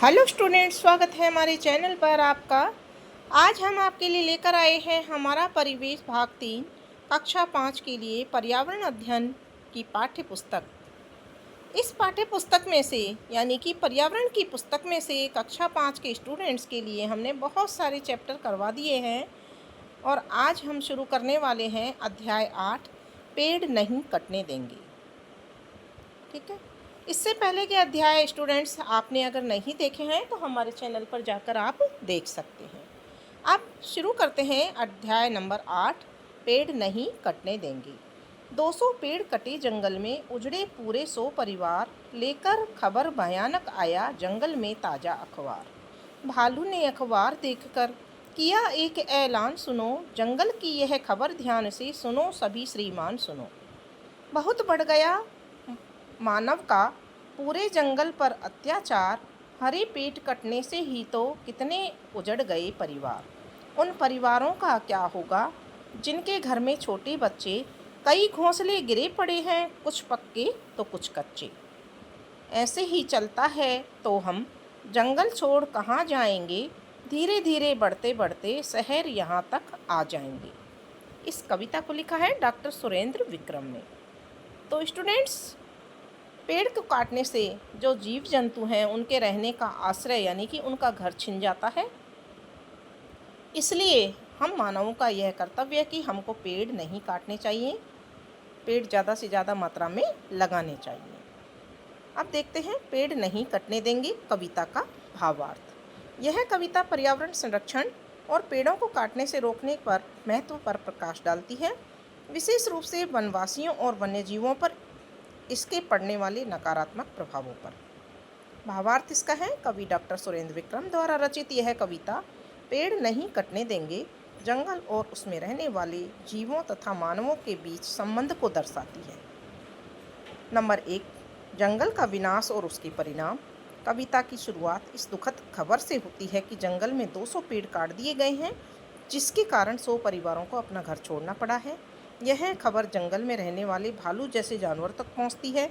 Hello students, स्वागत है हमारे चैनल पर आपका। आज हम आपके लिए लेकर आए हैं हमारा परिवेश भाग 3 कक्षा 5 के लिए पर्यावरण अध्ययन की पाठ्य पुस्तक। इस पाठ्य पुस्तक में से यानी कि पर्यावरण की पुस्तक में से कक्षा 5 के स्टूडेंट्स के लिए हमने बहुत सारे चैप्टर करवा दिए हैं और आज हम शुरू करने वाले हैं अध्याय 8 पेड़ नहीं कटने देंगे। ठीक है, इससे पहले के अध्याय स्टूडेंट्स आपने अगर नहीं देखे हैं तो हमारे चैनल पर जाकर आप देख सकते हैं। अब शुरू करते हैं अध्याय नंबर 8 पेड़ नहीं कटने देंगे। 200 पेड़ कटे जंगल में, उजड़े पूरे 100 परिवार, लेकर खबर भयानक आया जंगल में ताज़ा अखबार। भालू ने अखबार देखकर किया एक ऐलान, सुनो जंगल की यह खबर ध्यान से सुनो सभी श्रीमान सुनो। बहुत बढ़ गया मानव का पूरे जंगल पर अत्याचार, हरे पेड़ कटने से ही तो कितने उजड़ गए परिवार। उन परिवारों का क्या होगा जिनके घर में छोटे बच्चे, कई घोंसले गिरे पड़े हैं, कुछ पक्के तो कुछ कच्चे। ऐसे ही चलता है तो हम जंगल छोड़ कहाँ जाएंगे, धीरे धीरे बढ़ते बढ़ते शहर यहाँ तक आ जाएंगे। इस कविता को लिखा है डॉक्टर सुरेंद्र विक्रम ने। तो स्टूडेंट्स, पेड़ को काटने से जो जीव जंतु हैं उनके रहने का आश्रय यानी कि उनका घर छिन जाता है। इसलिए हम मानवों का यह कर्तव्य है कि हमको पेड़ नहीं काटने चाहिए, पेड़ ज़्यादा से ज़्यादा मात्रा में लगाने चाहिए। अब देखते हैं पेड़ नहीं कटने देंगे कविता का भावार्थ। यह कविता पर्यावरण संरक्षण और पेड़ों को काटने से रोकने पर महत्व पर प्रकाश डालती है, विशेष रूप से वनवासियों और वन्यजीवों पर इसके पड़ने वाले नकारात्मक प्रभावों पर। भावार्थ इसका है, कवि डॉक्टर सुरेंद्र विक्रम द्वारा रचित यह कविता पेड़ नहीं कटने देंगे जंगल और उसमें रहने वाले जीवों तथा मानवों के बीच संबंध को दर्शाती है। नंबर 1, जंगल का विनाश और उसके परिणाम। कविता की शुरुआत इस दुखद खबर से होती है कि जंगल में 200 पेड़ काट दिए गए हैं, जिसके कारण 100 परिवारों को अपना घर छोड़ना पड़ा है। यह खबर जंगल में रहने वाले भालू जैसे जानवर तक पहुंचती है,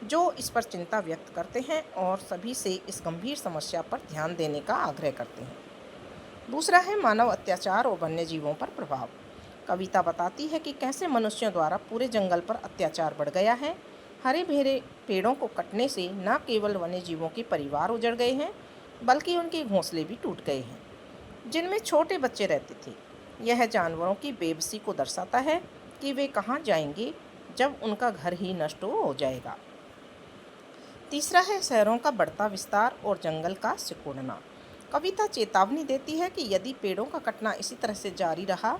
जो इस पर चिंता व्यक्त करते हैं और सभी से इस गंभीर समस्या पर ध्यान देने का आग्रह करते हैं। दूसरा है मानव अत्याचार और वन्य जीवों पर प्रभाव। कविता बताती है कि कैसे मनुष्यों द्वारा पूरे जंगल पर अत्याचार बढ़ गया है। हरे भरे पेड़ों को कटने से न केवल वन्य जीवों के परिवार उजड़ गए हैं, बल्कि उनके घोंसले भी टूट गए हैं, जिनमें छोटे बच्चे रहते थे। यह जानवरों की बेबसी को दर्शाता है कि वे कहाँ जाएंगे जब उनका घर ही नष्ट हो जाएगा। तीसरा है शहरों का बढ़ता विस्तार और जंगल का सिकुड़ना। कविता चेतावनी देती है कि यदि पेड़ों का कटना इसी तरह से जारी रहा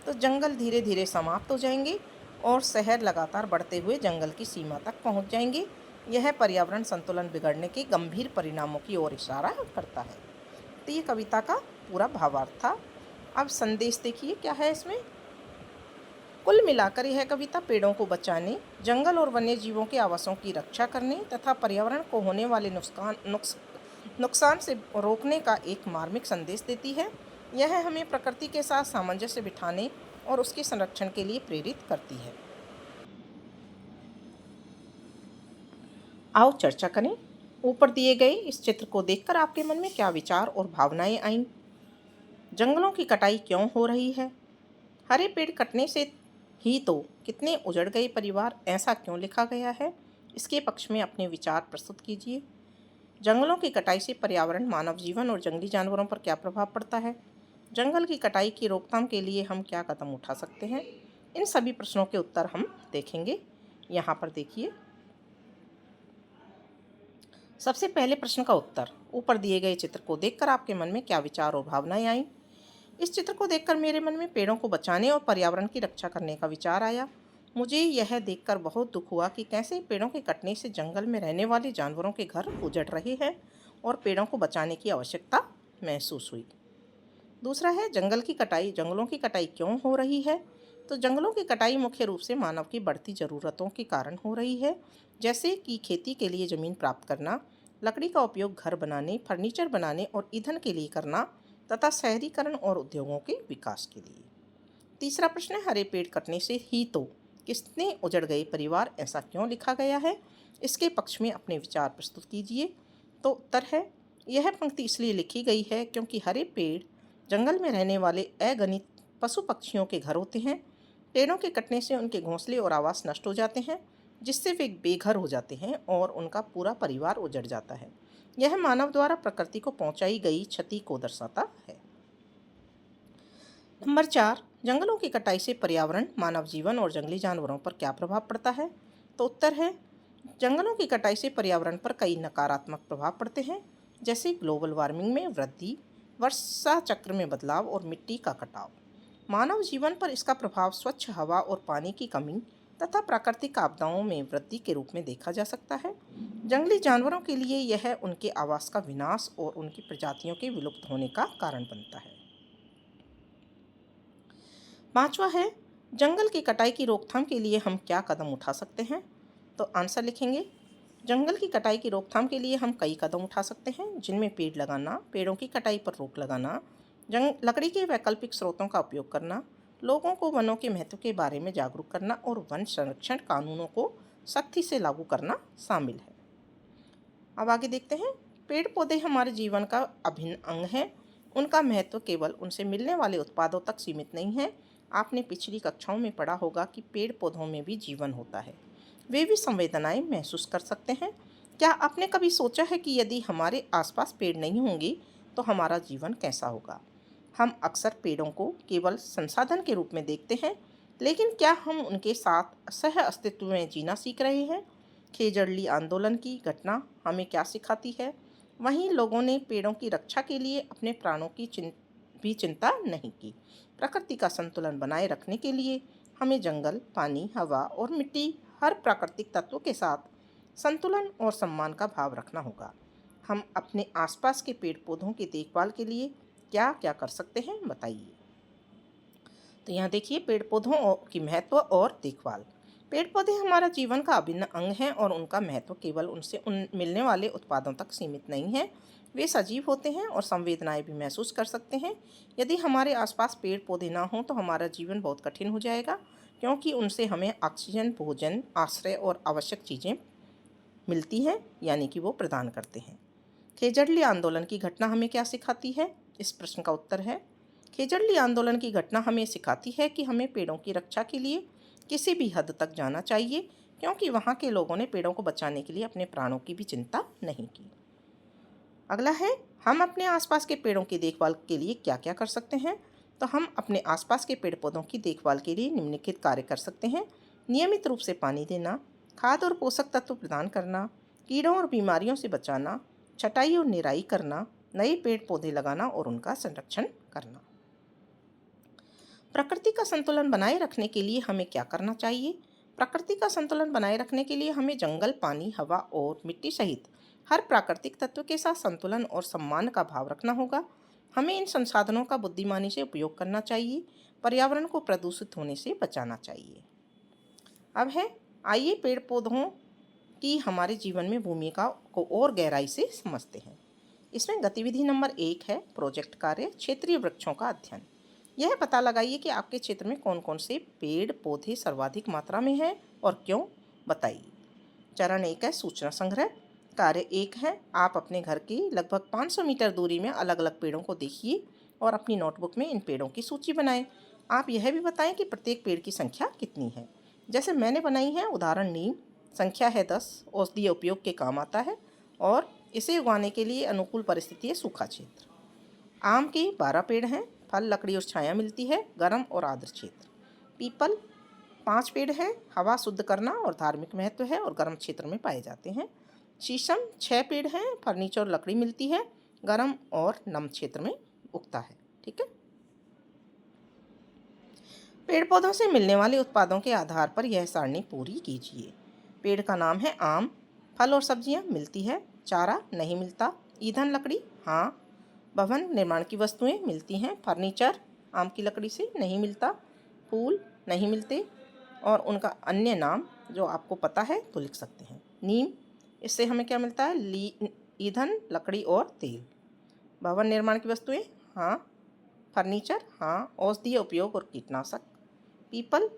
तो जंगल धीरे धीरे समाप्त हो जाएंगे और शहर लगातार बढ़ते हुए जंगल की सीमा तक पहुंच जाएंगे। यह पर्यावरण संतुलन बिगड़ने के गंभीर परिणामों की ओर इशारा करता है। तो ये कविता का पूरा भावार्थ था। अब संदेश देखिए क्या है इसमें। कुल मिलाकर यह कविता पेड़ों को बचाने, जंगल और वन्य जीवों के आवासों की रक्षा करने तथा पर्यावरण को होने वाले नुकसान से रोकने का एक मार्मिक संदेश देती है। यह हमें प्रकृति के साथ सामंजस्य बिठाने और उसके संरक्षण के लिए प्रेरित करती है। आओ चर्चा करें। ऊपर दिए गए इस चित्र को देखकर आपके मन में क्या विचार और भावनाएं आईं? जंगलों की कटाई क्यों हो रही है? हरे पेड़ कटने से ही तो कितने उजड़ गए परिवार, ऐसा क्यों लिखा गया है? इसके पक्ष में अपने विचार प्रस्तुत कीजिए। जंगलों की कटाई से पर्यावरण, मानव जीवन और जंगली जानवरों पर क्या प्रभाव पड़ता है? जंगल की कटाई की रोकथाम के लिए हम क्या कदम उठा सकते हैं? इन सभी प्रश्नों के उत्तर हम देखेंगे। यहाँ पर देखिए, सबसे पहले प्रश्न का उत्तर। ऊपर दिए गए चित्र को देखकर आपके मन में क्या विचार और भावनाएं आईं? इस चित्र को देखकर मेरे मन में पेड़ों को बचाने और पर्यावरण की रक्षा करने का विचार आया। मुझे यह देखकर बहुत दुख हुआ कि कैसे पेड़ों के कटने से जंगल में रहने वाले जानवरों के घर उजड़ रहे हैं और पेड़ों को बचाने की आवश्यकता महसूस हुई। दूसरा है जंगलों की कटाई क्यों हो रही है? तो जंगलों की कटाई मुख्य रूप से मानव की बढ़ती ज़रूरतों के कारण हो रही है, जैसे कि खेती के लिए ज़मीन प्राप्त करना, लकड़ी का उपयोग घर बनाने, फर्नीचर बनाने और ईंधन के लिए करना तथा शहरीकरण और उद्योगों के विकास के लिए। तीसरा प्रश्न है हरे पेड़ कटने से ही तो कितने उजड़ गए परिवार, ऐसा क्यों लिखा गया है? इसके पक्ष में अपने विचार प्रस्तुत कीजिए। तो उत्तर है यह पंक्ति इसलिए लिखी गई है क्योंकि हरे पेड़ जंगल में रहने वाले अगणित पशु पक्षियों के घर होते हैं। पेड़ों के कटने से उनके घोंसले और आवास नष्ट हो जाते हैं, जिससे वे बेघर हो जाते हैं और उनका पूरा परिवार उजड़ जाता है। यह मानव द्वारा प्रकृति को पहुंचाई गई क्षति को दर्शाता है। नंबर 4, जंगलों की कटाई से पर्यावरण, मानव जीवन और जंगली जानवरों पर क्या प्रभाव पड़ता है? तो उत्तर है, जंगलों की कटाई से पर्यावरण पर कई नकारात्मक प्रभाव पड़ते हैं, जैसे ग्लोबल वार्मिंग में वृद्धि, वर्षा चक्र में बदलाव और मिट्टी का कटाव। मानव जीवन पर इसका प्रभाव स्वच्छ हवा और पानी की कमी तथा प्राकृतिक आपदाओं में वृद्धि के रूप में देखा जा सकता है। जंगली जानवरों के लिए यह उनके आवास का विनाश और उनकी प्रजातियों के विलुप्त होने का कारण बनता है। 5वां है, जंगल की कटाई की रोकथाम के लिए हम क्या कदम उठा सकते हैं? तो आंसर लिखेंगे, जंगल की कटाई की रोकथाम के लिए हम कई कदम उठा सकते हैं, जिनमें पेड़ लगाना, पेड़ों की कटाई पर रोक लगाना, लकड़ी के वैकल्पिक स्रोतों का उपयोग करना, लोगों को वनों के महत्व के बारे में जागरूक करना और वन संरक्षण कानूनों को सख्ती से लागू करना शामिल है। अब आगे देखते हैं, पेड़ पौधे हमारे जीवन का अभिन्न अंग हैं। उनका महत्व केवल उनसे मिलने वाले उत्पादों तक सीमित नहीं है। आपने पिछली कक्षाओं में पढ़ा होगा कि पेड़ पौधों में भी जीवन होता है, वे भी संवेदनाएं महसूस कर सकते हैं। क्या आपने कभी सोचा है कि यदि हमारे आसपास पेड़ नहीं होंगे तो हमारा जीवन कैसा होगा? हम अक्सर पेड़ों को केवल संसाधन के रूप में देखते हैं, लेकिन क्या हम उनके साथ सह अस्तित्व में जीना सीख रहे हैं? खेजड़ली आंदोलन की घटना हमें क्या सिखाती है? वहीं लोगों ने पेड़ों की रक्षा के लिए अपने प्राणों की भी चिंता नहीं की। प्रकृति का संतुलन बनाए रखने के लिए हमें जंगल, पानी, हवा और मिट्टी, हर प्राकृतिक तत्व के साथ संतुलन और सम्मान का भाव रखना होगा। हम अपने आसपास के पेड़ पौधों की देखभाल के लिए क्या क्या कर सकते हैं, बताइए। तो यहाँ देखिए, पेड़ पौधों की महत्व और देखभाल। पेड़ पौधे हमारा जीवन का अभिन्न अंग हैं और उनका महत्व केवल उनसे मिलने वाले उत्पादों तक सीमित नहीं है। वे सजीव होते हैं और संवेदनाएं भी महसूस कर सकते हैं। यदि हमारे आसपास पेड़ पौधे ना हों तो हमारा जीवन बहुत कठिन हो जाएगा, क्योंकि उनसे हमें ऑक्सीजन, भोजन, आश्रय और आवश्यक चीज़ें मिलती हैं, यानी कि वो प्रदान करते हैं। खेजड़ली आंदोलन की घटना हमें क्या सिखाती है? इस प्रश्न का उत्तर है, खेजड़ली आंदोलन की घटना हमें सिखाती है कि हमें पेड़ों की रक्षा के लिए किसी भी हद तक जाना चाहिए, क्योंकि वहाँ के लोगों ने पेड़ों को बचाने के लिए अपने प्राणों की भी चिंता नहीं की। अगला है, हम अपने आसपास के पेड़ों की देखभाल के लिए क्या क्या कर सकते हैं? तो हम अपने आसपास के पेड़ पौधों की देखभाल के लिए निम्नलिखित कार्य कर सकते हैं। नियमित रूप से पानी देना, खाद और पोषक तत्व प्रदान करना, कीड़ों और बीमारियों से बचाना, छटाई और निराई करना, नए पेड़ पौधे लगाना और उनका संरक्षण करना। प्रकृति का संतुलन बनाए रखने के लिए हमें क्या करना चाहिए? प्रकृति का संतुलन बनाए रखने के लिए हमें जंगल, पानी, हवा और मिट्टी सहित हर प्राकृतिक तत्व के साथ संतुलन और सम्मान का भाव रखना होगा। हमें इन संसाधनों का बुद्धिमानी से उपयोग करना चाहिए, पर्यावरण को प्रदूषित होने से बचाना चाहिए। अब है, आइए पेड़ पौधों की हमारे जीवन में भूमिका को और गहराई से समझते हैं। इसमें गतिविधि नंबर 1 है प्रोजेक्ट कार्य, क्षेत्रीय वृक्षों का अध्ययन। यह पता लगाइए कि आपके क्षेत्र में कौन कौन से पेड़ पौधे सर्वाधिक मात्रा में हैं और क्यों, बताइए। चरण 1 है सूचना संग्रह। कार्य 1 है, आप अपने घर की लगभग 500 मीटर दूरी में अलग अलग पेड़ों को देखिए और अपनी नोटबुक में इन पेड़ों की सूची बनाएं। आप यह भी बताएं कि प्रत्येक पेड़ की संख्या कितनी है। जैसे मैंने बनाई है, उदाहरण नीम, संख्या है 10, औषधीय उपयोग के काम आता है और इसे उगाने के लिए अनुकूल परिस्थिति है सूखा क्षेत्र। आम के 12 पेड़ हैं, फल, लकड़ी और छाया मिलती है, गर्म और आर्द्र क्षेत्र। पीपल 5 पेड़ हैं, हवा शुद्ध करना और धार्मिक महत्व है और गर्म क्षेत्र में पाए जाते हैं। शीशम 6 पेड़ हैं, फर्नीचर और लकड़ी मिलती है, गर्म और नम क्षेत्र में उगता है। ठीक है। पेड़ पौधों से मिलने वाले उत्पादों के आधार पर यह सारणी पूरी कीजिए। पेड़ का नाम है आम, फल और सब्जियां मिलती है, चारा नहीं मिलता, ईंधन लकड़ी हाँ, भवन निर्माण की वस्तुएं मिलती हैं, फर्नीचर आम की लकड़ी से नहीं मिलता, फूल नहीं मिलते और उनका अन्य नाम जो आपको पता है तो लिख सकते हैं। नीम, इससे हमें क्या मिलता है? ईंधन लकड़ी और तेल। भवन निर्माण की वस्तुएं हाँ, फर्नीचर हाँ, औषधीय उपयोग और कीटनाशक। पीपल,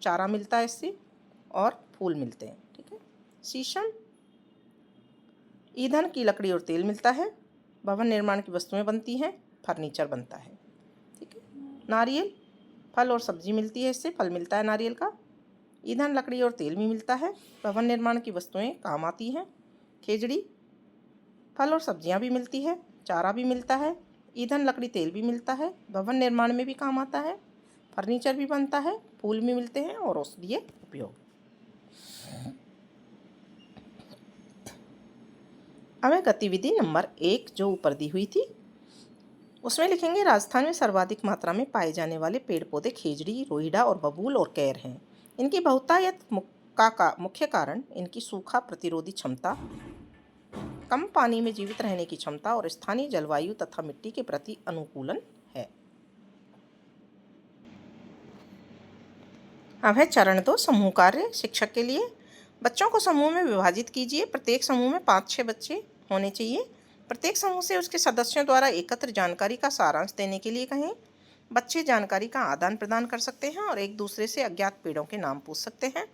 चारा मिलता है इससे और फूल मिलते हैं। ठीक है। शीशम, ईंधन की लकड़ी और तेल मिलता है। भवन निर्माण की वस्तुएं बनती हैं, फर्नीचर बनता है। ठीक है। नारियल, फल और सब्जी मिलती है, इससे फल मिलता है नारियल का। ईंधन, लकड़ी और तेल भी मिलता है, भवन निर्माण की वस्तुएं काम आती हैं। खेजड़ी, फल और सब्जियां भी मिलती है, चारा भी मिलता है, ईंधन, लकड़ी, तेल भी मिलता है, भवन निर्माण में भी काम आता है, फर्नीचर भी बनता है, फूल भी मिलते हैं और औषधीय उपयोग। अब है गतिविधि नंबर 1 जो ऊपर दी हुई थी, उसमें लिखेंगे राजस्थान में सर्वाधिक मात्रा में पाए जाने वाले पेड़ पौधे खेजड़ी, रोहिड़ा और बबूल और कैर हैं। इनकी बहुतायत का मुख्य कारण इनकी सूखा प्रतिरोधी क्षमता, कम पानी में जीवित रहने की क्षमता और स्थानीय जलवायु तथा मिट्टी के प्रति अनुकूलन है। अब है चरण 2 समूह कार्य शिक्षक के लिए। बच्चों को समूह में विभाजित कीजिए। प्रत्येक समूह में 5-6 बच्चे होने चाहिए। प्रत्येक समूह से उसके सदस्यों द्वारा एकत्र जानकारी का सारांश देने के लिए कहें। बच्चे जानकारी का आदान प्रदान कर सकते हैं और एक दूसरे से अज्ञात पेड़ों के नाम पूछ सकते हैं।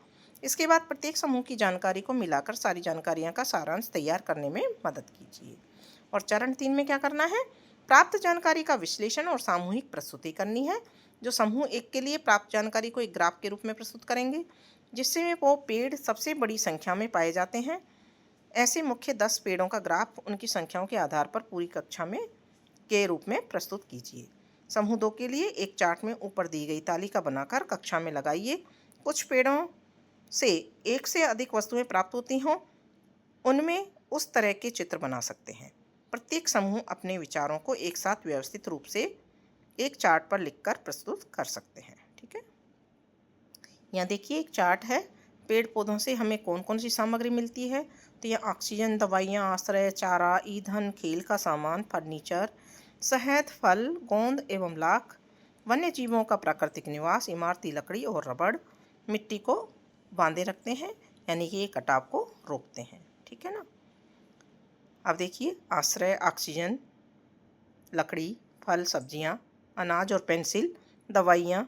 इसके बाद प्रत्येक समूह की जानकारी को मिलाकर सारी जानकारियां का सारांश तैयार करने में मदद कीजिए। और चरण 3 में क्या करना है, प्राप्त जानकारी का विश्लेषण और सामूहिक प्रस्तुति करनी है। जो समूह 1 के लिए प्राप्त जानकारी को एक ग्राफ के रूप में प्रस्तुत करेंगे, जिससे वो पेड़ सबसे बड़ी संख्या में पाए जाते हैं। ऐसे मुख्य 10 पेड़ों का ग्राफ उनकी संख्याओं के आधार पर पूरी कक्षा में के रूप में प्रस्तुत कीजिए। समूह 2 के लिए एक चार्ट में ऊपर दी गई तालिका बनाकर कक्षा में लगाइए। कुछ पेड़ों से एक से अधिक वस्तुएं प्राप्त होती हों, उनमें उस तरह के चित्र बना सकते हैं। प्रत्येक समूह अपने विचारों को एक साथ व्यवस्थित रूप से एक चार्ट पर लिखकर प्रस्तुत कर सकते हैं। ठीक है। यहाँ देखिए एक चार्ट है, पेड़ पौधों से हमें कौन कौन सी सामग्री मिलती है। तो यहाँ ऑक्सीजन, दवाइयाँ, आश्रय, चारा, ईंधन, खेल का सामान, फर्नीचर, शहद, फल, गोंद एवं लाख, वन्य जीवों का प्राकृतिक निवास, इमारती लकड़ी और रबड़ मिट्टी को बांधे रखते हैं, यानी कि ये कटाव को रोकते हैं। ठीक है ना। अब देखिए आश्रय, ऑक्सीजन, लकड़ी, फल, सब्जियां, अनाज और पेंसिल, दवाइयाँ।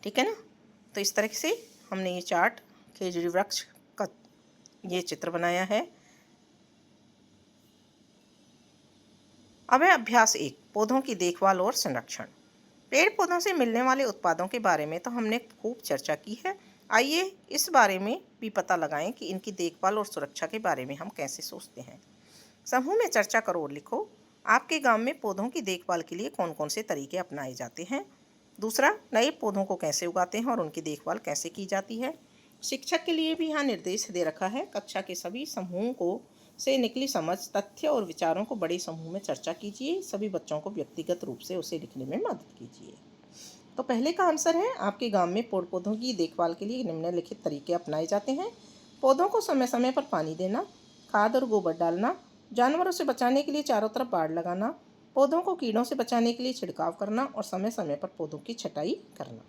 ठीक है ना। तो इस तरह से हमने ये चार्ट खेजड़ी वृक्ष का ये चित्र बनाया है। अब है अभ्यास 1 पौधों की देखभाल और संरक्षण। पेड़ पौधों से मिलने वाले उत्पादों के बारे में तो हमने खूब चर्चा की है। आइए इस बारे में भी पता लगाएं कि इनकी देखभाल और सुरक्षा के बारे में हम कैसे सोचते हैं। समूह में चर्चा करो और लिखो, आपके गांव में पौधों की देखभाल के लिए कौन कौन से तरीके अपनाए जाते हैं। दूसरा, नए पौधों को कैसे उगाते हैं और उनकी देखभाल कैसे की जाती है। शिक्षक के लिए भी यहाँ निर्देश दे रखा है, कक्षा के सभी समूहों को से निकली समझ, तथ्य और विचारों को बड़े समूह में चर्चा कीजिए। सभी बच्चों को व्यक्तिगत रूप से उसे लिखने में मदद कीजिए। तो पहले का आंसर है, आपके गांव में पेड़ पौधों की देखभाल के लिए निम्नलिखित तरीके अपनाए जाते हैं। पौधों को समय समय पर पानी देना, खाद और गोबर डालना, जानवरों से बचाने के लिए चारों तरफ बाड़ लगाना, पौधों को कीड़ों से बचाने के लिए छिड़काव करना और समय समय पर पौधों की छटाई करना।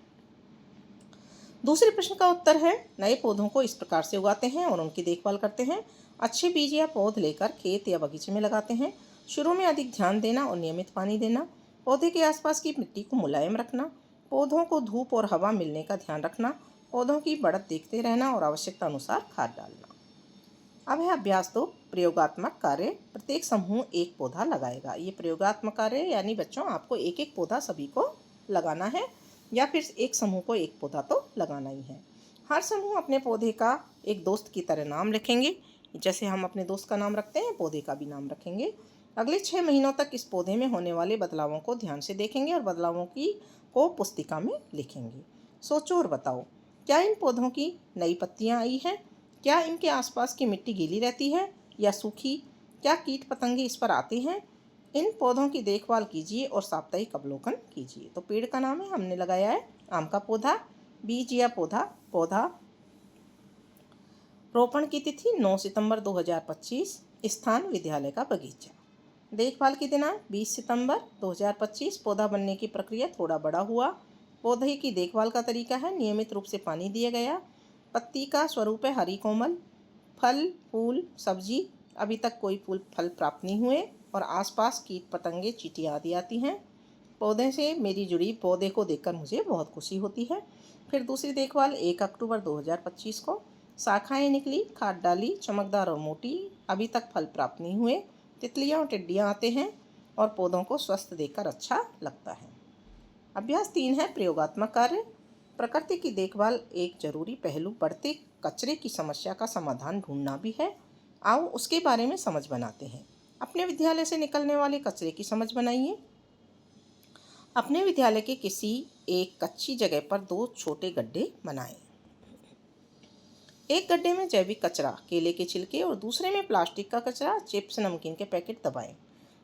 दूसरे प्रश्न का उत्तर है, नए पौधों को इस प्रकार से उगाते हैं और उनकी देखभाल करते हैं। अच्छे बीज या पौध लेकर खेत या बगीचे में लगाते हैं। शुरू में अधिक ध्यान देना और नियमित पानी देना। पौधे के आसपास की मिट्टी को मुलायम रखना। पौधों को धूप और हवा मिलने का ध्यान रखना। पौधों की बढ़त देखते रहना और आवश्यकता अनुसार खाद डालना। अब है अभ्यास 2 प्रयोगात्मक कार्य। प्रत्येक समूह एक पौधा लगाएगा। ये प्रयोगात्मक कार्य यानी बच्चों आपको एक एक पौधा सभी को लगाना है, या फिर एक समूह को एक पौधा तो लगाना ही है। हर समूह अपने पौधे का एक दोस्त की तरह नाम रखेंगे। जैसे हम अपने दोस्त का नाम रखते हैं, पौधे का भी नाम रखेंगे। अगले 6 महीनों तक इस पौधे में होने वाले बदलावों को ध्यान से देखेंगे और बदलावों को पुस्तिका में लिखेंगे। सोचो और बताओ, क्या इन पौधों की नई पत्तियां आई हैं? क्या इनके आसपास की मिट्टी गीली रहती है या सूखी? क्या कीट पतंगे इस पर आते हैं? इन पौधों की देखभाल कीजिए और साप्ताहिक अवलोकन कीजिए। तो पेड़ का नाम है, हमने लगाया है आम का पौधा। बीज या पौधा रोपण की तिथि 9 सितंबर 2025। स्थान विद्यालय का बगीचा। देखभाल की दिनांक 20 सितंबर 2025। पौधा बनने की प्रक्रिया थोड़ा बड़ा हुआ। पौधे की देखभाल का तरीका है, नियमित रूप से पानी दिया गया। पत्ती का स्वरूप है हरी कोमल। फल, फूल, सब्जी, अभी तक कोई फूल फल प्राप्त नहीं हुए और आसपास कीट पतंगे, चींटियाँ आदि आती हैं। पौधे से मेरी जुड़ी पौधे को देखकर मुझे बहुत खुशी होती है। फिर दूसरी देखभाल 1 अक्टूबर 2025 को। शाखाएं निकली, खाद डाली, चमकदार और मोटी, अभी तक फल प्राप्त नहीं हुए। तितलियां और टिड्डियां आते हैं और पौधों को स्वस्थ देखकर अच्छा लगता है। अभ्यास 3 है प्रयोगात्मक कार्य। प्रकृति की देखभाल एक जरूरी पहलू बढ़ते कचरे की समस्या का समाधान ढूंढना भी है। आओ उसके बारे में समझ बनाते हैं। अपने विद्यालय से निकलने वाले कचरे की समझ बनाइए। अपने विद्यालय के किसी एक कच्ची जगह पर 2 छोटे गड्ढे बनाएं। एक गड्ढे में जैविक कचरा, केले के छिलके, और दूसरे में प्लास्टिक का कचरा, चिप्स, नमकीन के पैकेट दबाएं।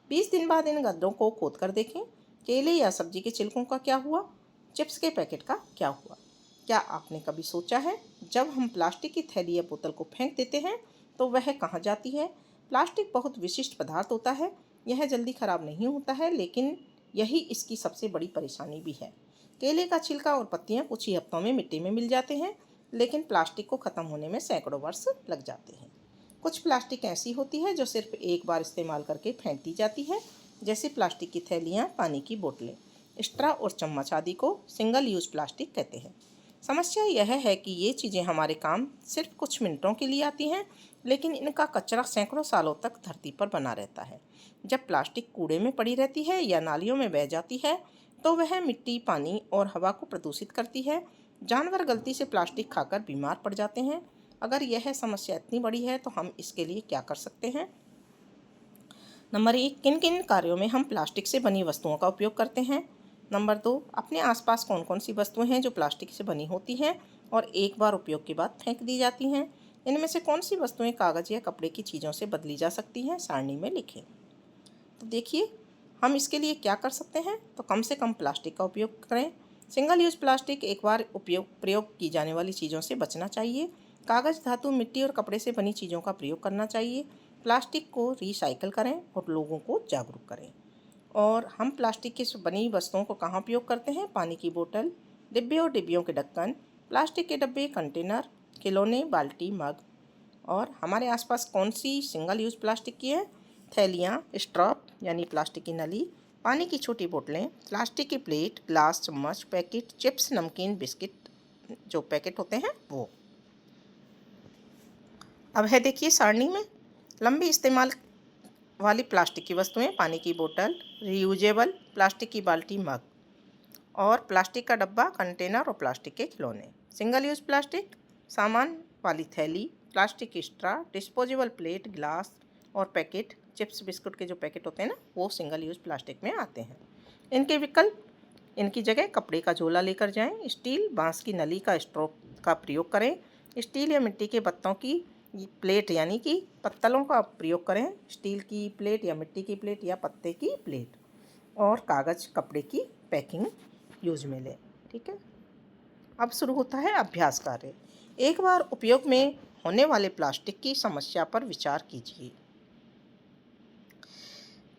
20 दिन बाद इन गड्ढों को खोद कर देखें। केले या सब्जी के छिलकों का क्या हुआ? चिप्स के पैकेट का क्या हुआ? क्या आपने कभी सोचा है, जब हम प्लास्टिक की थैली या बोतल को फेंक देते हैं तो वह कहाँ जाती है? प्लास्टिक बहुत विशिष्ट पदार्थ होता है। यह जल्दी खराब नहीं होता है, लेकिन यही इसकी सबसे बड़ी परेशानी भी है। केले का छिलका और पत्तियां कुछ ही हफ्तों में मिट्टी में मिल जाते हैं, लेकिन प्लास्टिक को ख़त्म होने में सैकड़ों वर्ष लग जाते हैं। कुछ प्लास्टिक ऐसी होती है जो सिर्फ एक बार इस्तेमाल करके फेंक दी जाती है, जैसे प्लास्टिक की थैलियाँ, पानी की बोतलें, स्ट्रॉ और चम्मच आदि को सिंगल यूज प्लास्टिक कहते हैं। समस्या यह है कि ये चीज़ें हमारे काम सिर्फ कुछ मिनटों के लिए आती हैं, लेकिन इनका कचरा सैकड़ों सालों तक धरती पर बना रहता है। जब प्लास्टिक कूड़े में पड़ी रहती है या नालियों में बह जाती है तो वह मिट्टी, पानी और हवा को प्रदूषित करती है। जानवर गलती से प्लास्टिक खाकर बीमार पड़ जाते हैं। अगर यह समस्या इतनी बड़ी है तो हम इसके लिए क्या कर सकते हैं? नंबर 1, किन किन कार्यों में हम प्लास्टिक से बनी वस्तुओं का उपयोग करते हैं? नंबर 2, अपने आसपास कौन कौन सी वस्तुएं हैं जो प्लास्टिक से बनी होती हैं और एक बार उपयोग के बाद फेंक दी जाती हैं? इनमें से कौन सी वस्तुएं कागज़ या कपड़े की चीज़ों से बदली जा सकती हैं? सारणी में लिखें। तो देखिए, हम इसके लिए क्या कर सकते हैं। तो कम से कम प्लास्टिक का उपयोग करें। सिंगल यूज प्लास्टिक, एक बार प्रयोग की जाने वाली चीज़ों से बचना चाहिए। कागज़, धातु, मिट्टी और कपड़े से बनी चीज़ों का प्रयोग करना चाहिए। प्लास्टिक को रिसाइकल करें और लोगों को जागरूक करें। और हम प्लास्टिक की बनी वस्तुओं को कहाँ उपयोग करते हैं? पानी की बोतल, डिब्बे और डिब्बियों के ढक्कन, प्लास्टिक के डब्बे, कंटेनर, खिलौने, बाल्टी, मग। और हमारे आसपास कौन सी सिंगल यूज प्लास्टिक की है? थैलियाँ, स्ट्रॉ यानी प्लास्टिक की नली, पानी की छोटी बोतलें, प्लास्टिक की प्लेट, ग्लास, चम्मच, पैकेट, चिप्स, नमकीन, बिस्किट जो पैकेट होते हैं वो। अब है देखिए सारणी में, लंबी इस्तेमाल वाली प्लास्टिक की वस्तुएं, पानी की बोतल, रीयूजेबल प्लास्टिक की बाल्टी, मग, और प्लास्टिक का डब्बा, कंटेनर और प्लास्टिक के खिलौने। सिंगल यूज प्लास्टिक, सामान वाली थैली, प्लास्टिक की स्ट्रॉ, डिस्पोजेबल प्लेट, ग्लास और पैकेट, चिप्स बिस्कुट के जो पैकेट होते हैं ना, वो सिंगल यूज प्लास्टिक में आते हैं। इनके विकल्प, इनकी जगह कपड़े का झोला लेकर जाएं। स्टील, बांस की नली का स्ट्रॉ का प्रयोग करें। स्टील या मिट्टी के पत्तों की प्लेट यानी कि पत्तलों का प्रयोग करें। स्टील की प्लेट या मिट्टी की प्लेट या पत्ते की प्लेट, और कागज़, कपड़े की पैकिंग यूज में लें। ठीक है। अब शुरू होता है अभ्यास कार्य। एक बार उपयोग में होने वाले प्लास्टिक की समस्या पर विचार कीजिए।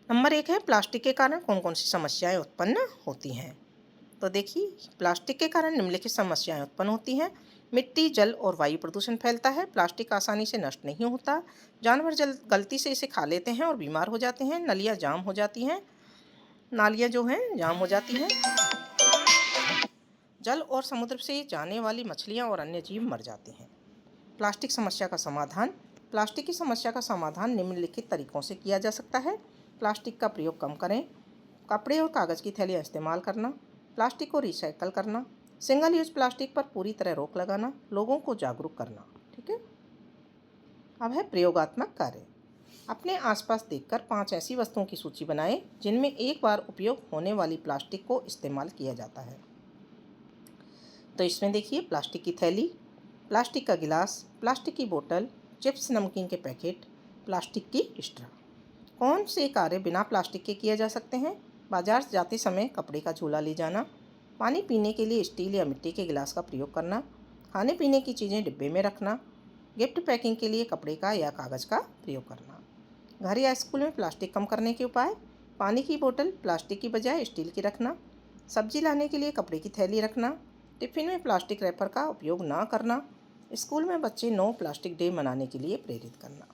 नंबर 1 है, प्लास्टिक के कारण कौन कौन सी समस्याएं उत्पन्न होती हैं? तो देखिए, प्लास्टिक के कारण निम्नलिखित समस्याएं उत्पन्न होती हैं। मिट्टी, जल और वायु प्रदूषण फैलता है। प्लास्टिक आसानी से नष्ट नहीं होता। जानवर गलती से इसे खा लेते हैं और बीमार हो जाते हैं। नलियाँ जाम हो जाती हैं, नालियाँ जो हैं जाम हो जाती हैं। जल और समुद्र से जाने वाली मछलियाँ और अन्य जीव मर जाते हैं। प्लास्टिक समस्या का समाधान। प्लास्टिक की समस्या का समाधान निम्नलिखित तरीकों से किया जा सकता है। प्लास्टिक का प्रयोग कम करें। कपड़े और कागज़ की थैलियाँ इस्तेमाल करना। प्लास्टिक को रिसाइकल करना। सिंगल यूज प्लास्टिक पर पूरी तरह रोक लगाना। लोगों को जागरूक करना। ठीक है। अब है प्रयोगात्मक कार्य। अपने आसपास देखकर 5 ऐसी वस्तुओं की सूची बनाएं जिनमें एक बार उपयोग होने वाली प्लास्टिक को इस्तेमाल किया जाता है। तो इसमें देखिए, प्लास्टिक की थैली, प्लास्टिक का गिलास, प्लास्टिक की बोतल, चिप्स, नमकीन के पैकेट, प्लास्टिक की स्ट्रॉ। कौन से कार्य बिना प्लास्टिक के किए जा सकते हैं? बाजार जाते समय कपड़े का झोला ले जाना, पानी पीने के लिए स्टील या मिट्टी के गिलास का प्रयोग करना, खाने पीने की चीज़ें डिब्बे में रखना, गिफ्ट पैकिंग के लिए कपड़े का या कागज़ का प्रयोग करना। घर या स्कूल में प्लास्टिक कम करने के उपाय। पानी की बोतल प्लास्टिक की बजाय स्टील की रखना। सब्जी लाने के लिए कपड़े की थैली रखना। टिफ़िन में प्लास्टिक रैपर का उपयोग ना करना। स्कूल में बच्चे नो प्लास्टिक डे मनाने के लिए प्रेरित करना।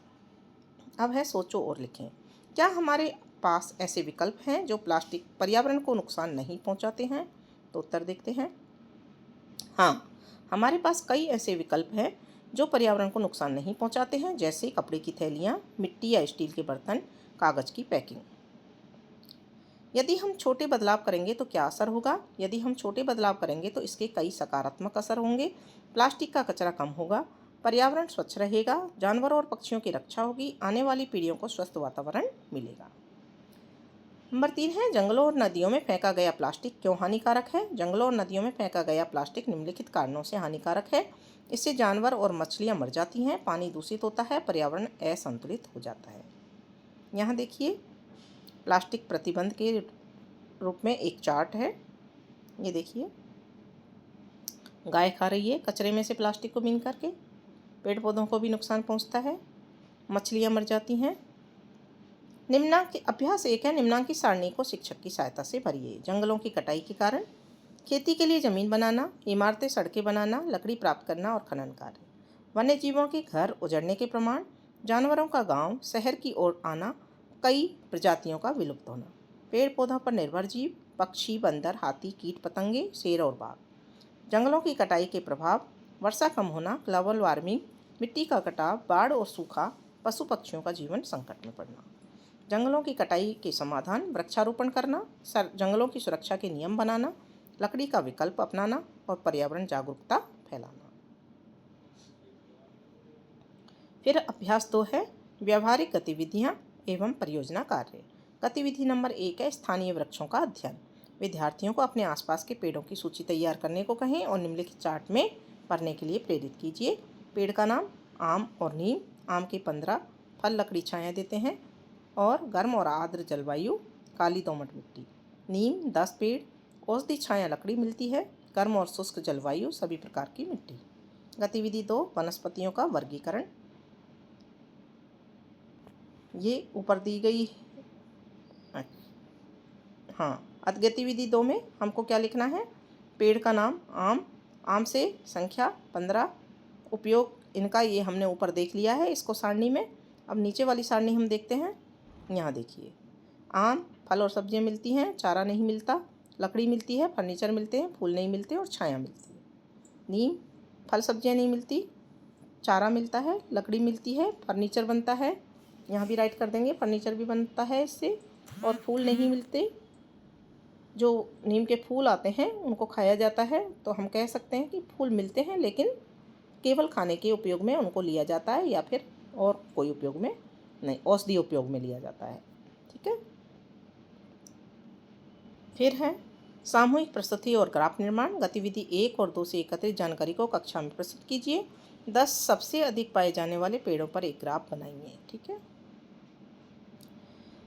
अब है सोचो और लिखें। क्या हमारे पास ऐसे विकल्प हैं जो प्लास्टिक पर्यावरण को नुकसान नहीं पहुंचाते हैं? तो उत्तर देखते हैं। हाँ, हमारे पास कई ऐसे विकल्प हैं जो पर्यावरण को नुकसान नहीं पहुंचाते हैं, जैसे कपड़े की थैलियाँ, मिट्टी या स्टील के बर्तन, कागज़ की पैकिंग। यदि हम छोटे बदलाव करेंगे तो क्या असर होगा? यदि हम छोटे बदलाव करेंगे तो इसके कई सकारात्मक असर होंगे। प्लास्टिक का कचरा कम होगा, पर्यावरण स्वच्छ रहेगा, जानवरों और पक्षियों की रक्षा होगी, आने वाली पीढ़ियों को स्वस्थ वातावरण मिलेगा। नंबर 3 है, जंगलों और नदियों में फेंका गया प्लास्टिक क्यों हानिकारक है? जंगलों और नदियों में फेंका गया प्लास्टिक निम्नलिखित कारणों से हानिकारक है। इससे जानवर और मछलियाँ मर जाती हैं, पानी दूषित होता है, पर्यावरण असंतुलित हो जाता है। यहाँ देखिए, प्लास्टिक प्रतिबंध के रूप में एक चार्ट है। ये देखिए, गाय खा रही है कचरे में से प्लास्टिक को बीन करके, पेड़ पौधों को भी नुकसान पहुंचता है, मछलियां मर जाती हैं। निम्नांकित अभ्यास 1 है, निम्नांकित सारणी को शिक्षक की सहायता से भरिए। जंगलों की कटाई के कारण, खेती के लिए जमीन बनाना, इमारतें सड़कें बनाना, लकड़ी प्राप्त करना और खनन कार्य, वन्य जीवों के घर उजड़ने के प्रमाण, जानवरों का गांव शहर की ओर आना, कई प्रजातियों का विलुप्त होना, पेड़ पौधों पर निर्भर जीव, पक्षी, बंदर, हाथी, कीट पतंगे, शेर और बाघ। जंगलों की कटाई के प्रभाव, वर्षा कम होना, ग्लोबल वार्मिंग, मिट्टी का कटाव, बाढ़ और सूखा, पशु पक्षियों का जीवन संकट में पड़ना। जंगलों की कटाई के समाधान, वृक्षारोपण करना, जंगलों की सुरक्षा के नियम बनाना, लकड़ी का विकल्प अपनाना और पर्यावरण जागरूकता फैलाना। फिर अभ्यास 2 है, व्यावहारिक गतिविधियाँ एवं परियोजना कार्य। गतिविधि नंबर 1 है, स्थानीय वृक्षों का अध्ययन। विद्यार्थियों को अपने आसपास के पेड़ों की सूची तैयार करने को कहें और निम्नलिखित चार्ट में पढ़ने के लिए प्रेरित कीजिए। पेड़ का नाम, आम और नीम। आम के 15 फल लकड़ी छाया देते हैं और गर्म और आर्द्र जलवायु, काली दोमट मिट्टी। नीम 10 पेड़, औषधि छाया लकड़ी मिलती है, गर्म और शुष्क जलवायु, सभी प्रकार की मिट्टी। गतिविधि 2, वनस्पतियों का वर्गीकरण। ये ऊपर दी गई। हाँ, गतिविधि 2 में हमको क्या लिखना है? पेड़ का नाम आम, आम से संख्या 15, उपयोग इनका ये हमने ऊपर देख लिया है इसको सारणी में। अब नीचे वाली सारणी हम देखते हैं। यहाँ देखिए, आम फल और सब्जियाँ मिलती हैं, चारा नहीं मिलता, लकड़ी मिलती है, फर्नीचर मिलते हैं, फूल नहीं मिलते और छाया मिलती है। नीम, फल सब्जियाँ नहीं मिलती, चारा मिलता है, लकड़ी मिलती है, फर्नीचर बनता है। यहाँ भी राइट कर देंगे, फर्नीचर भी बनता है इससे, और फूल नहीं मिलते। जो नीम के फूल आते हैं उनको खाया जाता है, तो हम कह सकते हैं कि फूल मिलते हैं, लेकिन केवल खाने के उपयोग में उनको लिया जाता है या फिर और कोई उपयोग में नहीं, औषधि उपयोग में लिया जाता है। ठीक है। फिर है सामूहिक प्रस्तुति और ग्राफ निर्माण। गतिविधि 1 और 2 से एकत्रित जानकारी को कक्षा में प्रस्तुत कीजिए। 10 सबसे अधिक पाए जाने वाले पेड़ों पर एक ग्राफ बनाइए। ठीक है।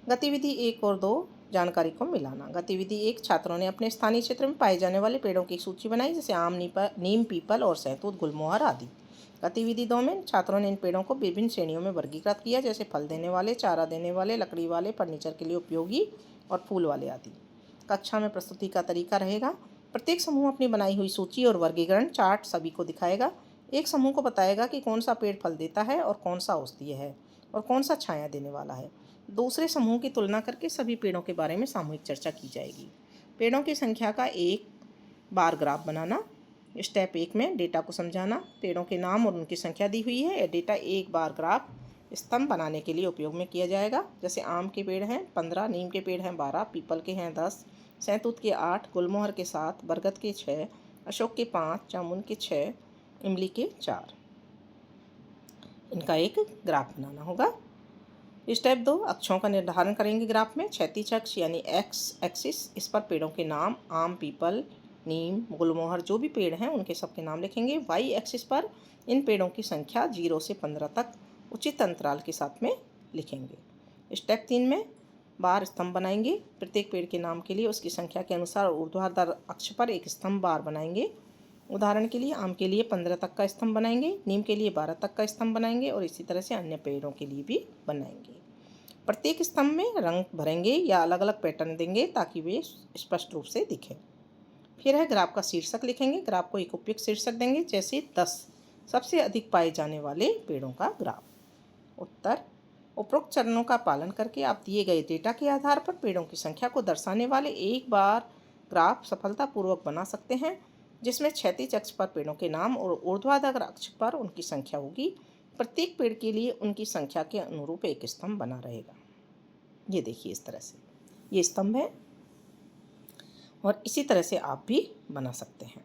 गतिविधि 1 और 2, जानकारी को मिलाना। गतिविधि 1, छात्रों ने अपने स्थानीय क्षेत्र में पाए जाने वाले पेड़ों की एक सूची बनाई, जैसे आम, नीम, पीपल और सहतूत, गुलमोहर आदि। गतिविधि 2 में छात्रों ने इन पेड़ों को विभिन्न श्रेणियों में वर्गीकृत किया, जैसे फल देने वाले, चारा देने वाले, लकड़ी वाले, फर्नीचर के लिए उपयोगी और फूल वाले आदि। कक्षा में प्रस्तुति का तरीका रहेगा, प्रत्येक समूह अपनी बनाई हुई सूची और वर्गीकरण चार्ट सभी को दिखाएगा। एक समूह को बताएगा कि कौन सा पेड़ फल देता है और कौन सा औषधीय है और कौन सा छाया देने वाला है। दूसरे समूह की तुलना करके सभी पेड़ों के बारे में सामूहिक चर्चा की जाएगी। पेड़ों की संख्या का एक बार ग्राफ बनाना। स्टेप 1 में डेटा को समझाना। पेड़ों के नाम और उनकी संख्या दी हुई है। डेटा एक बार ग्राफ स्तंभ बनाने के लिए उपयोग में किया जाएगा, जैसे आम के पेड़ हैं 15, नीम के पेड़ हैं 12, पीपल के हैं 10, सहतूत के 8, गुलमोहर के 7, बरगद के 6, अशोक के 5, जामुन के 6, इमली के 4। इनका एक ग्राफ बनाना होगा। स्टेप 2, अक्षों का निर्धारण करेंगे ग्राफ में। क्षैतिज अक्ष यानी एक्स एक्सिस, इस पर पेड़ों के नाम, आम, पीपल, नीम, गुलमोहर जो भी पेड़ हैं उनके सबके नाम लिखेंगे। वाई एक्सिस पर इन पेड़ों की संख्या 0 से 15 तक उचित अंतराल के साथ में लिखेंगे। स्टेप 3 में बार स्तंभ बनाएंगे। प्रत्येक पेड़ के नाम के लिए उसकी संख्या के अनुसार ऊर्ध्वाधर अक्ष पर एक स्तंभ बार बनाएंगे। उदाहरण के लिए आम के लिए 15 तक का स्तंभ बनाएंगे, नीम के लिए 12 तक का स्तंभ बनाएंगे और इसी तरह से अन्य पेड़ों के लिए भी बनाएंगे। प्रत्येक स्तंभ में रंग भरेंगे या अलग अलग पैटर्न देंगे ताकि वे स्पष्ट रूप से दिखें। फिर है ग्राफ का शीर्षक लिखेंगे। ग्राफ को एक उपयुक्त शीर्षक देंगे, जैसे 10 सबसे अधिक पाए जाने वाले पेड़ों का ग्राफ। उत्तर, उपरोक्त चरणों का पालन करके आप दिए गए डेटा के आधार पर पेड़ों की संख्या को दर्शाने वाले एक बार ग्राफ सफलतापूर्वक बना सकते हैं। जिसमें क्षैतिज अक्ष पर पेड़ों के नाम और ऊर्ध्वाधर अक्ष पर उनकी संख्या होगी। प्रत्येक पेड़ के लिए उनकी संख्या के अनुरूप एक स्तंभ बना रहेगा। ये देखिए इस तरह से ये स्तंभ है और इसी तरह से आप भी बना सकते हैं।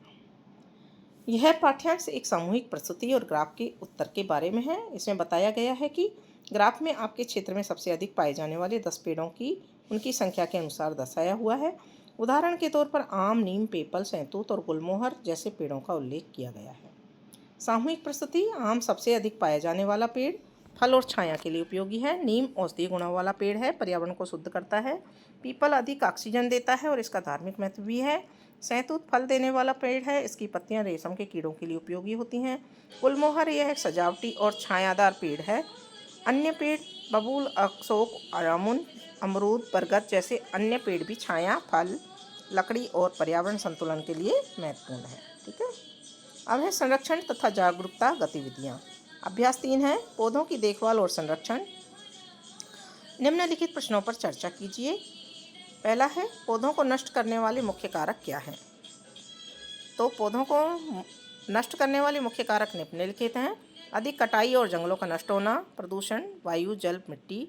यह पाठ्यांश एक सामूहिक प्रस्तुति और ग्राफ के उत्तर के बारे में है। इसमें बताया गया है कि ग्राफ में आपके क्षेत्र में सबसे अधिक पाए जाने वाले 10 पेड़ों की उनकी संख्या के अनुसार दर्शाया हुआ है। उदाहरण के तौर पर आम, नीम, पीपल, सैंतूत और गुलमोहर जैसे पेड़ों का उल्लेख किया गया है। सामूहिक प्रस्तुति। आम सबसे अधिक पाया जाने वाला पेड़, फल और छाया के लिए उपयोगी है। नीम औषधीय गुणों वाला पेड़ है, पर्यावरण को शुद्ध करता है। पीपल अधिक ऑक्सीजन देता है और इसका धार्मिक महत्व भी है। सैंतूत फल देने वाला पेड़ है, इसकी पत्तियां रेशम के कीड़ों के लिए उपयोगी होती हैं। गुलमोहर यह एक सजावटी और छायादार पेड़ है। अन्य पेड़ बबूल, अशोक, जामुन, अमरूद, बरगद जैसे अन्य पेड़ भी छाया, फल, लकड़ी और पर्यावरण संतुलन के लिए महत्वपूर्ण है। ठीक है। अब है संरक्षण तथा जागरूकता गतिविधियाँ। अभ्यास 3 है पौधों की देखभाल और संरक्षण। निम्नलिखित प्रश्नों पर चर्चा कीजिए। पहला है पौधों को नष्ट करने वाले मुख्य कारक क्या हैं। तो पौधों को नष्ट करने वाले मुख्य कारक निम्नलिखित हैं। अधिक कटाई और जंगलों का नष्ट होना, प्रदूषण, वायु, जल, मिट्टी,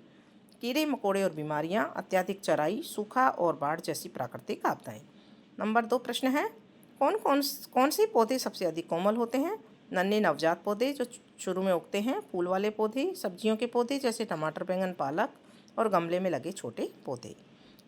कीड़े मकोड़े और बीमारियां, अत्यधिक चराई, सूखा और बाढ़ जैसी प्राकृतिक आपदाएं। नंबर 2 प्रश्न है कौन से पौधे सबसे अधिक कोमल होते हैं। नन्हे नवजात पौधे जो शुरू में उगते हैं, फूल वाले पौधे, सब्जियों के पौधे जैसे टमाटर, बैंगन, पालक और गमले में लगे छोटे पौधे।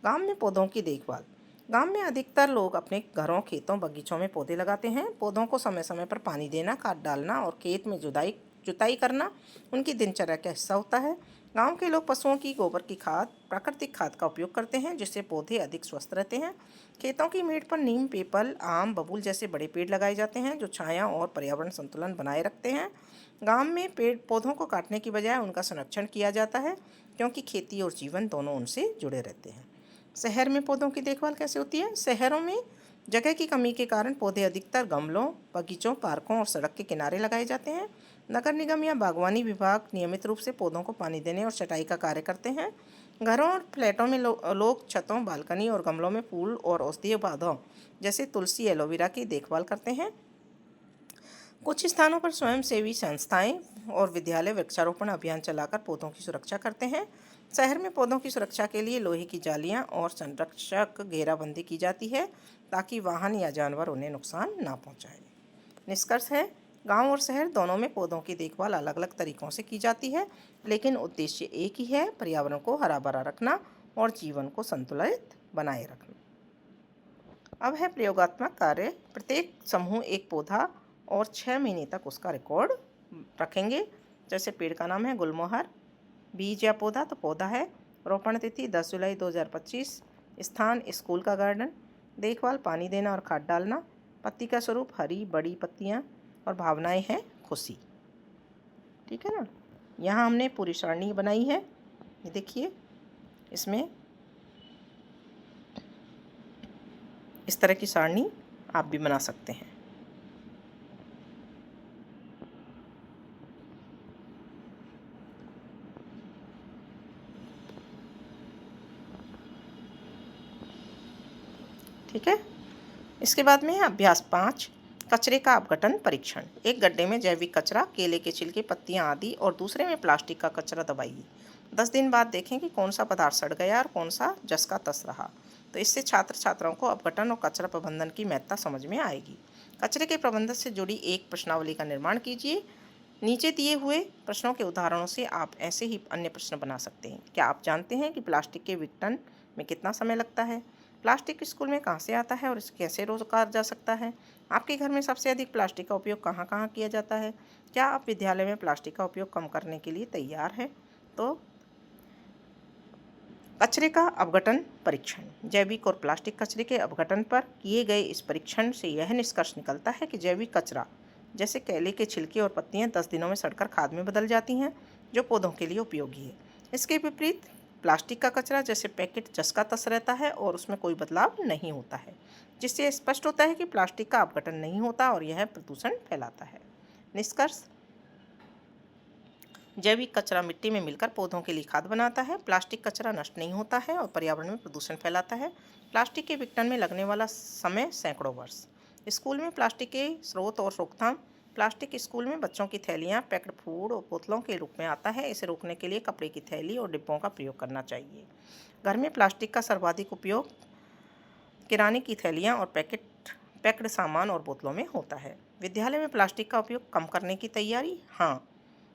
गांव में पौधों की देखभाल। गांव में अधिकतर लोग अपने घरों, खेतों, बगीचों में पौधे लगाते हैं। पौधों को समय समय पर पानी देना, खाद डालना और खेत में जुताई करना उनकी दिनचर्या का हिस्सा होता है। गांव के लोग पशुओं की गोबर की खाद, प्राकृतिक खाद का उपयोग करते हैं, जिससे पौधे अधिक स्वस्थ रहते हैं। खेतों की मेड़ पर नीम, पीपल, आम, बबूल जैसे बड़े पेड़ लगाए जाते हैं, जो छाया और पर्यावरण संतुलन बनाए रखते हैं। गांव में पेड़ पौधों को काटने की बजाय उनका संरक्षण किया जाता है, क्योंकि खेती और जीवन दोनों उनसे जुड़े रहते हैं। शहर में पौधों की देखभाल कैसे होती है। शहरों में जगह की कमी के कारण पौधे अधिकतर गमलों, बगीचों, पार्कों और सड़क के किनारे लगाए जाते हैं। नगर निगम या बागवानी विभाग नियमित रूप से पौधों को पानी देने और छटाई का कार्य करते हैं। घरों और फ्लैटों में लोग छतों, बालकनी और गमलों में फूल और औषधीय पौधों जैसे तुलसी, एलोवेरा की देखभाल करते हैं। कुछ स्थानों पर स्वयंसेवी संस्थाएं और विद्यालय वृक्षारोपण अभियान चलाकर पौधों की सुरक्षा करते हैं। शहर में पौधों की सुरक्षा के लिए लोहे की जालियां और संरक्षक घेराबंदी की जाती है, ताकि वाहन या जानवर उन्हें नुकसान ना पहुंचाए। निष्कर्ष है गांव और शहर दोनों में पौधों की देखभाल अलग अलग तरीकों से की जाती है, लेकिन उद्देश्य एक ही है, पर्यावरण को हरा भरा रखना और जीवन को संतुलित बनाए रखना। अब है प्रयोगात्मक कार्य। प्रत्येक समूह एक पौधा और 6 महीने तक उसका रिकॉर्ड रखेंगे। जैसे पेड़ का नाम है गुलमोहर, बीज या पौधा तो पौधा है। रोपण तिथि 10 जुलाई 2025। स्थान स्कूल का गार्डन। देखभाल पानी देना और खाद डालना। पत्ती का स्वरूप हरी बड़ी पत्तियां और भावनाएं हैं खुशी। ठीक है ना। यहाँ हमने पूरी सारणी बनाई है, ये देखिए। इसमें इस तरह की सारणी आप भी बना सकते हैं। ठीक है। इसके बाद में अभ्यास 5 कचरे का अपघटन परीक्षण। एक गड्ढे में जैविक कचरा, केले के छिलके, पत्तियां आदि और दूसरे में प्लास्टिक का कचरा दबाइए। 10 दिन बाद देखें कि कौन सा पदार्थ सड़ गया और कौन सा जस का तस रहा। तो इससे छात्र छात्राओं को अपघटन और कचरा प्रबंधन की महत्ता समझ में आएगी। कचरे के प्रबंधन से जुड़ी एक प्रश्नावली का निर्माण कीजिए। नीचे दिए हुए प्रश्नों के उदाहरणों से आप ऐसे ही अन्य प्रश्न बना सकते हैं। क्या आप जानते हैं कि प्लास्टिक के विघटन में कितना समय लगता है। प्लास्टिक स्कूल में कहाँ से आता है और इसे कैसे रोका जा सकता है। आपके घर में सबसे अधिक प्लास्टिक का उपयोग कहाँ कहाँ किया जाता है। क्या आप विद्यालय में प्लास्टिक का उपयोग कम करने के लिए तैयार हैं। तो कचरे का अपघटन परीक्षण। जैविक और प्लास्टिक कचरे के अपघटन पर किए गए इस परीक्षण से यह निष्कर्ष निकलता है कि जैविक कचरा जैसे केले के छिलके और पत्तियां 10 दिनों में सड़कर खाद में बदल जाती हैं, जो पौधों के लिए उपयोगी है। इसके विपरीत प्लास्टिक का कचरा जैसे पैकेट जस का तस रहता है और उसमें कोई बदलाव नहीं होता है, जिससे स्पष्ट होता है कि प्लास्टिक का अपघटन नहीं होता और यह प्रदूषण फैलाता है। निष्कर्ष, जैविक कचरा मिट्टी में मिलकर पौधों के लिए खाद बनाता है। प्लास्टिक कचरा नष्ट नहीं होता है और पर्यावरण में प्रदूषण फैलाता है। प्लास्टिक के विघटन में लगने वाला समय सैकड़ों वर्ष। स्कूल में प्लास्टिक के स्रोत और रोकथाम। प्लास्टिक स्कूल में बच्चों की थैलियाँ, पैक्ड फूड और बोतलों के रूप में आता है। इसे रोकने के लिए कपड़े की थैली और डिब्बों का प्रयोग करना चाहिए। घर में प्लास्टिक का सर्वाधिक उपयोग किराने की थैलियाँ और पैक्ड सामान और बोतलों में होता है। विद्यालय में प्लास्टिक का उपयोग कम करने की तैयारी। हाँ,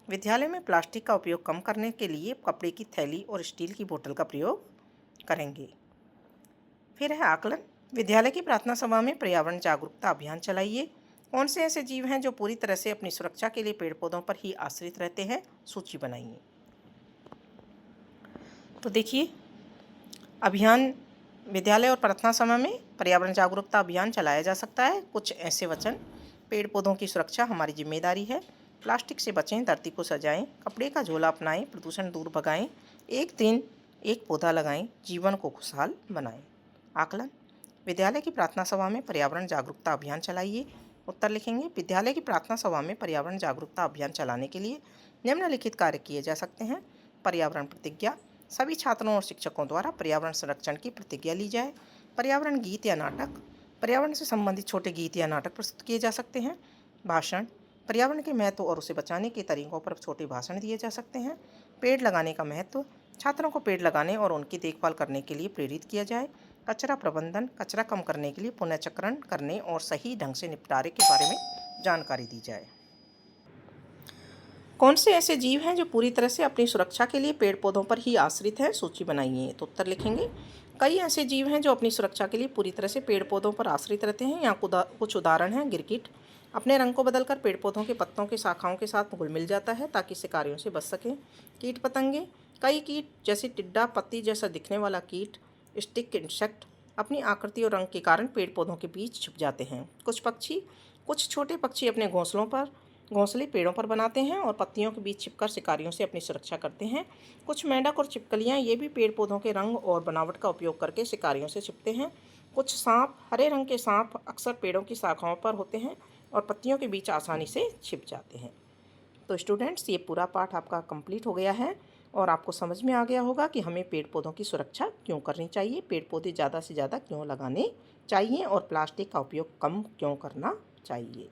विद्यालय में प्लास्टिक का उपयोग कम करने के लिए कपड़े की थैली और स्टील की बोतल का प्रयोग करेंगे। फिर है आकलन। विद्यालय की प्रार्थना सभा में पर्यावरण जागरूकता अभियान चलाइए। कौन से ऐसे जीव हैं जो पूरी तरह से अपनी सुरक्षा के लिए पेड़ पौधों पर ही आश्रित रहते हैं? सूची बनाइए। तो देखिए, अभियान विद्यालय और प्रार्थना सभा में पर्यावरण जागरूकता अभियान चलाया जा सकता है। कुछ ऐसे वचन: पेड़ पौधों की सुरक्षा हमारी जिम्मेदारी है। प्लास्टिक से बचें, धरती को सजाएं। कपड़े का झोला अपनाएं, प्रदूषण दूर भगाएं। एक दिन एक पौधा लगाएं, जीवन को खुशहाल बनाएं। आकलन: विद्यालय की प्रार्थना सभा में पर्यावरण जागरूकता अभियान चलाइए। उत्तर लिखेंगे। विद्यालय की प्रार्थना सभा में पर्यावरण जागरूकता अभियान चलाने के लिए निम्नलिखित कार्य किए जा सकते हैं। पर्यावरण प्रतिज्ञा: सभी छात्रों और शिक्षकों द्वारा पर्यावरण संरक्षण की प्रतिज्ञा ली जाए। पर्यावरण गीत या नाटक: पर्यावरण से संबंधित छोटे गीत या नाटक प्रस्तुत किए जा सकते हैं। भाषण: पर्यावरण के महत्व और उसे बचाने के तरीकों पर छोटे भाषण दिए जा सकते हैं। पेड़ लगाने का महत्व: छात्रों को पेड़ लगाने और उनकी देखभाल करने के लिए प्रेरित किया जाए। कचरा प्रबंधन: कचरा कम करने के लिए पुनर्चक्रण करने और सही ढंग से निपटारे के बारे में जानकारी दी जाए। कौन से ऐसे जीव हैं जो पूरी तरह से अपनी सुरक्षा के लिए पेड़ पौधों पर ही आश्रित हैं? सूची बनाइए। तो उत्तर लिखेंगे। कई ऐसे जीव हैं जो अपनी सुरक्षा के लिए पूरी तरह से पेड़ पौधों पर आश्रित रहते हैं। यहाँ कुछ उदाहरण हैं। गिरगिट अपने रंग को बदलकर पेड़ पौधों के पत्तों की शाखाओं के साथ घुल मिल जाता है ताकि शिकारियों से बच सके। कीट पतंगे: कई कीट जैसे टिड्डा, पत्ती जैसा दिखने वाला कीट, स्टिक इंसेक्ट अपनी आकृति और रंग के कारण पेड़ पौधों के बीच छुप जाते हैं। कुछ छोटे पक्षी अपने घोंसले पेड़ों पर बनाते हैं और पत्तियों के बीच छिपकर शिकारियों से अपनी सुरक्षा करते हैं। कुछ मेंढक और छिपकलियां ये भी पेड़ पौधों के रंग और बनावट का उपयोग करके शिकारियों से छिपते हैं। कुछ सांप, हरे रंग के सांप अक्सर पेड़ों की शाखाओं पर होते हैं और पत्तियों के बीच आसानी से छिप जाते हैं। तो स्टूडेंट्स, ये पूरा पाठ आपका कंप्लीट हो गया है और आपको समझ में आ गया होगा कि हमें पेड़ पौधों की सुरक्षा क्यों करनी चाहिए, पेड़ पौधे ज़्यादा से ज़्यादा क्यों लगाने चाहिए और प्लास्टिक का उपयोग कम क्यों करना चाहिए।